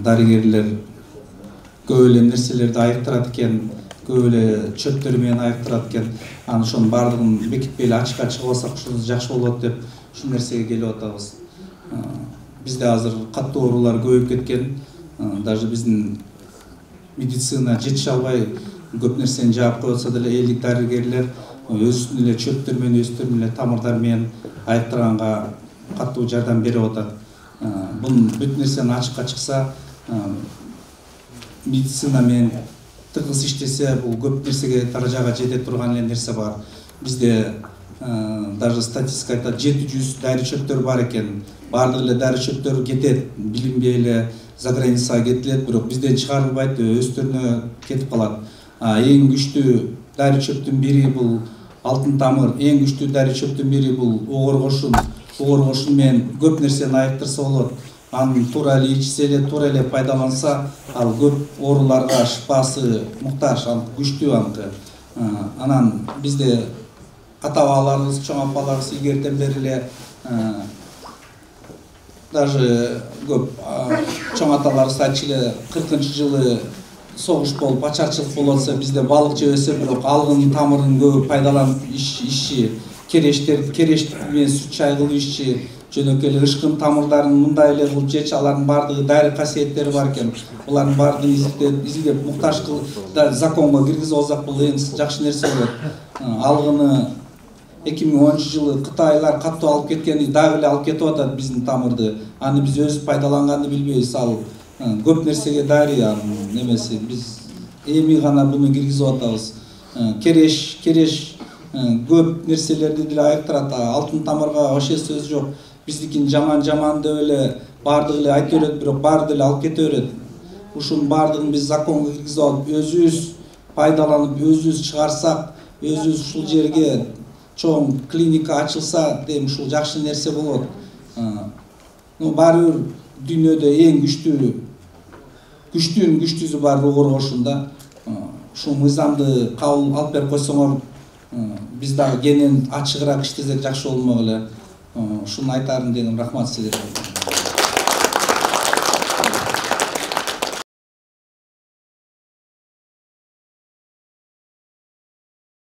дарыгерлер көп эле нерселерди айыктырат экен, көп эле чөптөр менен айыктырат экен. Аны ошонун баардыгын бекитпей эле ачыкка чыгып алсак ушул жакшы болот деп ушул нерсеге келип атабыз. Бизде азыр каттуу оорулар көбөйүп кеткен. Даже биздин медицина жетише албай көп нерсени жаап коюп атса деле элдик дарыгерлер өзүнүн эле чөптөр менен, өзүнүн эле тамырдар менен айыктырганга каттуу жардам берип атат. Бунун бүт нерсени ачыкка чыкса, медицина менен тыгыз иштесе, бул көп нерсеге даражага жете турган эле нерсе бар. Бизде даже статистика айтат, 700 дары чөптөр бар экен. Бардык эле дары чөптөр кетет, билинбей эле за границага кетилет, бирок бизден чыгарылбайт, өздөрүнө кетип калат. Эң күчтүү дары чөптүн бири бул алтын тамыр, эң күчтүү дары чөптүн бири бул огор кошун. Огор кошун менен көп нерсени айыктырса болот. Аны туура эле ичсе эле, туура эле пайдаланса, ал көп ооруларга шифасы муктаж, ал күчтүү аныкы. Анан бизде ата-бабаларыбыз, чоң апаларыбыз илгертен бери эле даже көп чоң аталарыбыз айтчу эле 40-жылы согуш болуп, ачарчылык болуп атса, бизде балык жебесе, бирок алгынын тамырын көп пайдаланып ишчи, кереш менен сүт чай кылып иччи, жөнөкөй эле ышкын тамырдарын мындай эле кылып жечи, алардын баардыгы дайры касиеттери бар экен. Булардын баардыгын изилдеп муктаж кылып законго киргизип алсак, бул эң жакшы нерсе болот. Алгыны 2010-жылы Кытайлар каттуу алып кеткени дагы эле алып кетип атат биздин тамырды. Аны биз өзүбүз пайдаланганды билбейбиз. Ал көп нерсеге дарый немеси. Биз эми гана буну киргизип атабыз. Кереш көп нерселерди деле айыктырат. Алтын тамырга вообще сөз жок. Биздикин жаман деп эле баардык эле айта берет, бирок баары деле алып кете берет. Ушунун баардыгын биз законго киргизип алып, өзүбүз пайдаланып, өзүбүз чыгарсак, өзүбүз ушул жерге чоң клиника ачылса, дейм, ушул жакшы нерсе болот. Баары бир дүйнөдө эң күчтүүнүн күчтүүсү бар огор кошунда. Ушул мыйзамды кабыл алып берип койсоңор, биз дагы кенен ачыгыраак иштесек жакшы болмок эле. Ушуну айтарым дедим. Рахмат силерге.